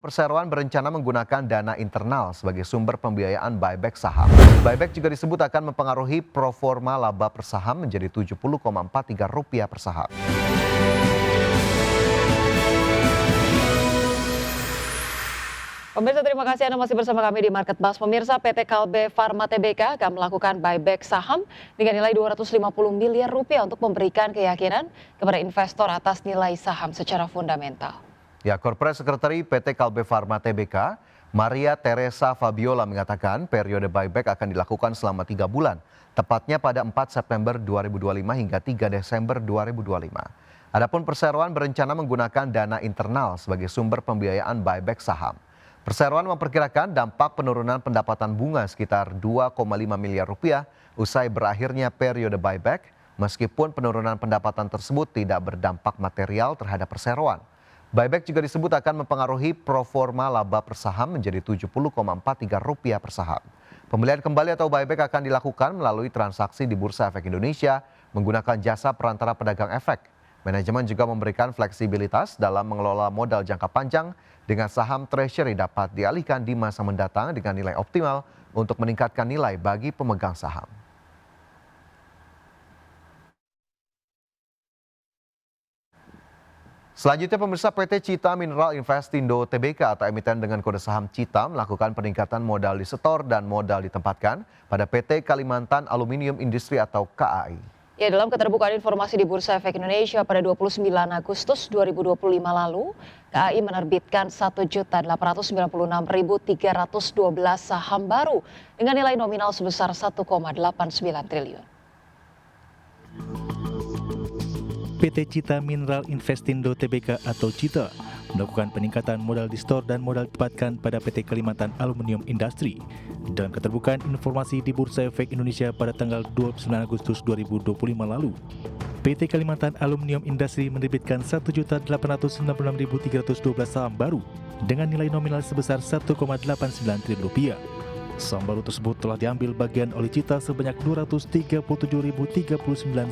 Perseroan berencana menggunakan dana internal sebagai sumber pembiayaan buyback saham. Buyback juga disebut akan mempengaruhi proforma laba per saham menjadi Rp70,43 per saham. Pemirsa, terima kasih Anda masih bersama kami di Market Buzz. Pemirsa, PT Kalbe Pharma Tbk akan melakukan buyback saham dengan nilai Rp250 miliar untuk memberikan keyakinan kepada investor atas nilai saham secara fundamental. Ya, Corporate Secretary PT Kalbe Pharma Tbk, Maria Teresa Fabiola mengatakan periode buyback akan dilakukan selama 3 bulan, tepatnya pada 4 September 2025 hingga 3 Desember 2025. Adapun Perseroan berencana menggunakan dana internal sebagai sumber pembiayaan buyback saham. Perseroan memperkirakan dampak penurunan pendapatan bunga sekitar Rp2,5 miliar usai berakhirnya periode buyback, meskipun penurunan pendapatan tersebut tidak berdampak material terhadap Perseroan. Buyback juga disebut akan mempengaruhi proforma laba per saham menjadi Rp70,43 per saham. Pembelian kembali atau buyback akan dilakukan melalui transaksi di Bursa Efek Indonesia menggunakan jasa perantara pedagang efek. Manajemen juga memberikan fleksibilitas dalam mengelola modal jangka panjang dengan saham treasury dapat dialihkan di masa mendatang dengan nilai optimal untuk meningkatkan nilai bagi pemegang saham. Selanjutnya pemirsa, PT Cita Mineral Investindo Tbk atau emiten dengan kode saham Cita melakukan peningkatan modal disetor dan modal ditempatkan pada PT Kalimantan Aluminium Industri atau KAI. Ya, dalam keterbukaan informasi di Bursa Efek Indonesia pada 29 Agustus 2025 lalu, KAI menerbitkan 1.896.312 saham baru dengan nilai nominal sebesar 1,89 triliun. PT Cita Mineral Investindo Tbk atau Cita melakukan peningkatan modal distor dan modal ditempatkan pada PT Kalimantan Aluminium Industri. Dalam keterbukaan informasi di Bursa Efek Indonesia pada tanggal 29 Agustus 2025 lalu, PT Kalimantan Aluminium Industri menerbitkan 1.896.312 saham baru dengan nilai nominal sebesar Rp1,89 triliun. Saham baru tersebut telah diambil bagian oleh Cita sebanyak 237.039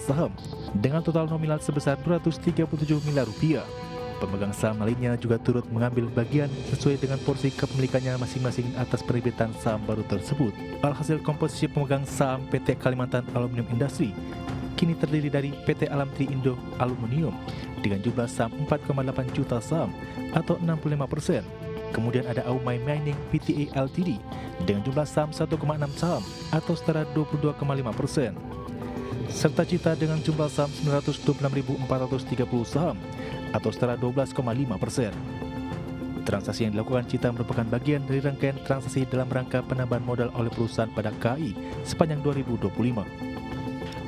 saham dengan total nominal sebesar Rp237 miliar. Pemegang saham lainnya juga turut mengambil bagian sesuai dengan porsi kepemilikannya masing-masing atas penerbitan saham baru tersebut. Alhasil komposisi pemegang saham PT Kalimantan Aluminium Industri kini terdiri dari PT Alam Tri Indo Aluminium dengan jumlah saham 4,8 juta saham atau 65%. Kemudian ada Aumai Mining Pte Ltd dengan jumlah saham 1,6 saham atau setara 22,5%. Serta Cita dengan jumlah saham 926.430 saham atau setara 12,5%. Transaksi yang dilakukan Cita merupakan bagian dari rangkaian transaksi dalam rangka penambahan modal oleh perusahaan pada KAI sepanjang 2025.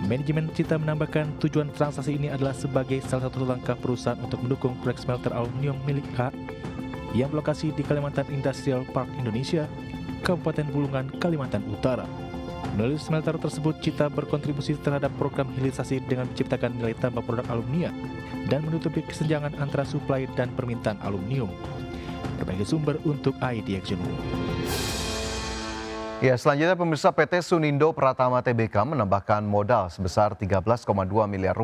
Manajemen Cita menambahkan tujuan transaksi ini adalah sebagai salah satu langkah perusahaan untuk mendukung proyek smelter aluminium milik KAI yang berlokasi di Kalimantan Industrial Park Indonesia, Kabupaten Bulungan, Kalimantan Utara. Melalui smelter tersebut, Cita berkontribusi terhadap program hilirisasi dengan menciptakan nilai tambah produk aluminium dan menutupi kesenjangan antara suplai dan permintaan aluminium. Berbagai sumber untuk IDX Jenuh. Ya, selanjutnya pemirsa, PT Sunindo Pratama Tbk menambahkan modal sebesar Rp13,2 miliar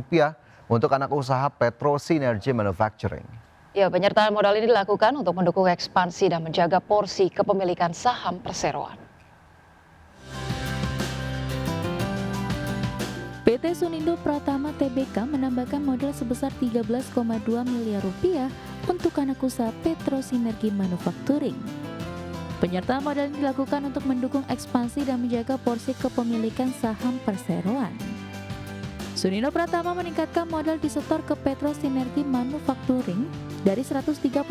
untuk anak usaha Petro Synergy Manufacturing. Ya, penyertaan modal ini dilakukan untuk mendukung ekspansi dan menjaga porsi kepemilikan saham Perseroan. PT Sunindo Pratama Tbk menambahkan modal sebesar Rp13,2 miliar untuk anak usaha Petro Synergy Manufacturing. Penyertaan modal ini dilakukan untuk mendukung ekspansi dan menjaga porsi kepemilikan saham Perseroan. Sunindo Pratama meningkatkan modal disetor ke Petro Synergy Manufacturing dari 135.000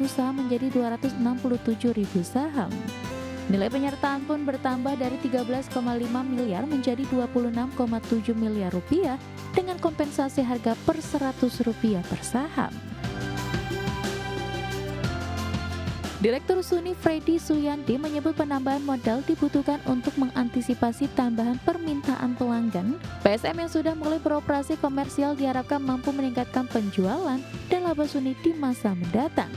saham menjadi 267.000 saham. Nilai penyertaan pun bertambah dari 13,5 miliar menjadi 26,7 miliar rupiah dengan kompensasi harga per Rp100 per saham. Direktur Suni Freddy Suyandi menyebut penambahan modal dibutuhkan untuk mengantisipasi tambahan permintaan pelanggan. PSM yang sudah mulai beroperasi komersial diharapkan mampu meningkatkan penjualan dan laba Suni di masa mendatang.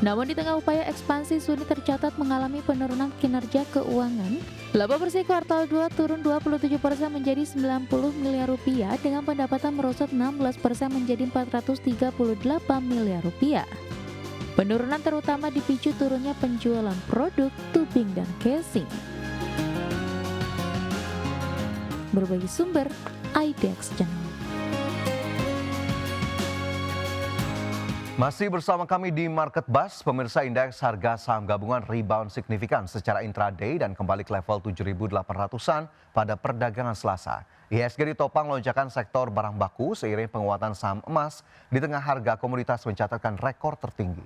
Namun di tengah upaya ekspansi, Suni tercatat mengalami penurunan kinerja keuangan. Laba bersih kuartal 2 turun 27% menjadi Rp90 miliar dengan pendapatan merosot 16% menjadi Rp438 miliar. Penurunan terutama dipicu turunnya penjualan produk tubing dan casing. Berbagai sumber, IDX Channel. Masih bersama kami di Market Bus, pemirsa, indeks harga saham gabungan rebound signifikan secara intraday dan kembali ke level 7.800-an pada perdagangan Selasa. IHSG ditopang lonjakan sektor barang baku seiring penguatan saham emas di tengah harga komoditas mencatatkan rekor tertinggi.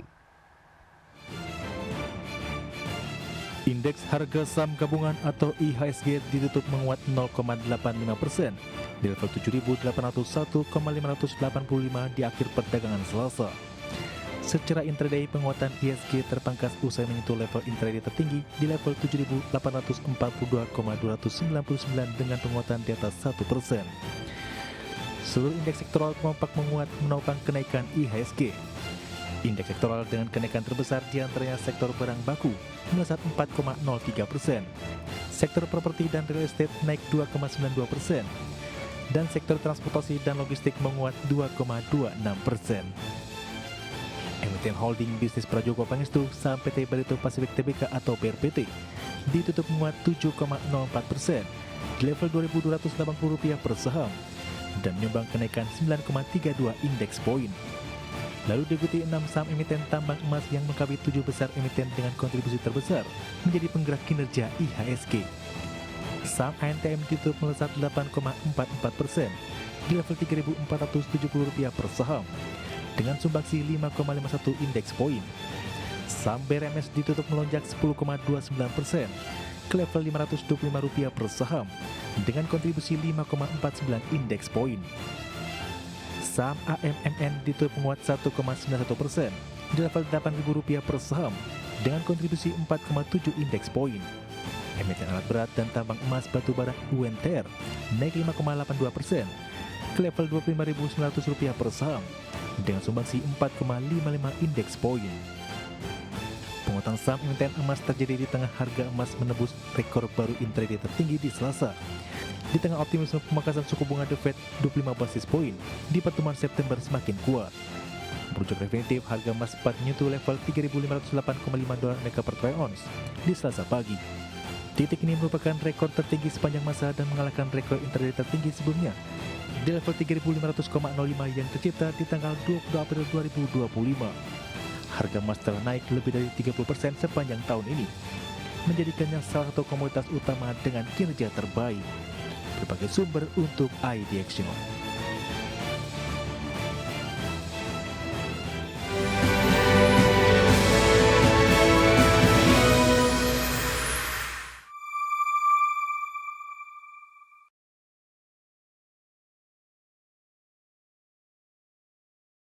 Indeks harga saham gabungan atau IHSG ditutup menguat 0,85% di level 7.801,585 di akhir perdagangan Selasa. Secara intraday, penguatan IHSG terpangkas usai menyentuh level intraday tertinggi di level 7.842,299 dengan penguatan di atas 1%. Seluruh indeks sektoral kompak menguat menopang kenaikan IHSG. Indeks sektoral dengan kenaikan terbesar diantaranya sektor barang baku melesat 4,03%, sektor properti dan real estate naik 2,92%, dan sektor transportasi dan logistik menguat 2,26%. Emiten Holding Bisnis Prajogo Pangestu saham PT Barito Pasifik Tbk atau BRPT ditutup menguat 7,04% di level Rp2.280 per saham dan menyumbang kenaikan 9,32 indeks poin. Lalu diikuti 6 saham emiten tambang emas yang melengkapi 7 besar emiten dengan kontribusi terbesar menjadi penggerak kinerja IHSG. Saham ANTM ditutup melesat 8,44% di level Rp3.470 per saham dengan sumbangsi 5,51 indeks poin. Saham BRMS ditutup melonjak 10,29% ke level Rp525 per saham dengan kontribusi 5,49 indeks poin. Saham AMMN ditutup menguat 1,91% di level Rp8.000 per saham dengan kontribusi 4,7 indeks poin. Emiten alat berat dan tambang emas batubara UNTR naik 5,82% ke level Rp25.900 per saham dengan sumbangsi 4,55 indeks poin. Penguatan saham emiten emas terjadi di tengah harga emas menembus rekor baru intraday tertinggi di Selasa. Di tengah optimisme pemangkasan suku bunga The Fed 25 basis poin di pertemuan September semakin kuat. Merujuk definitif, harga emas sempat menyentuh level $3.508,5 mega per troy ounce di Selasa pagi. Titik ini merupakan rekor tertinggi sepanjang masa dan mengalahkan rekor intraday tertinggi sebelumnya di level 3.500,05 yang tercipta di tanggal 20 April 2025. Harga emas telah naik lebih dari 30% sepanjang tahun ini, menjadikannya salah satu komoditas utama dengan kinerja terbaik. Berbagai sumber untuk IDX Channel.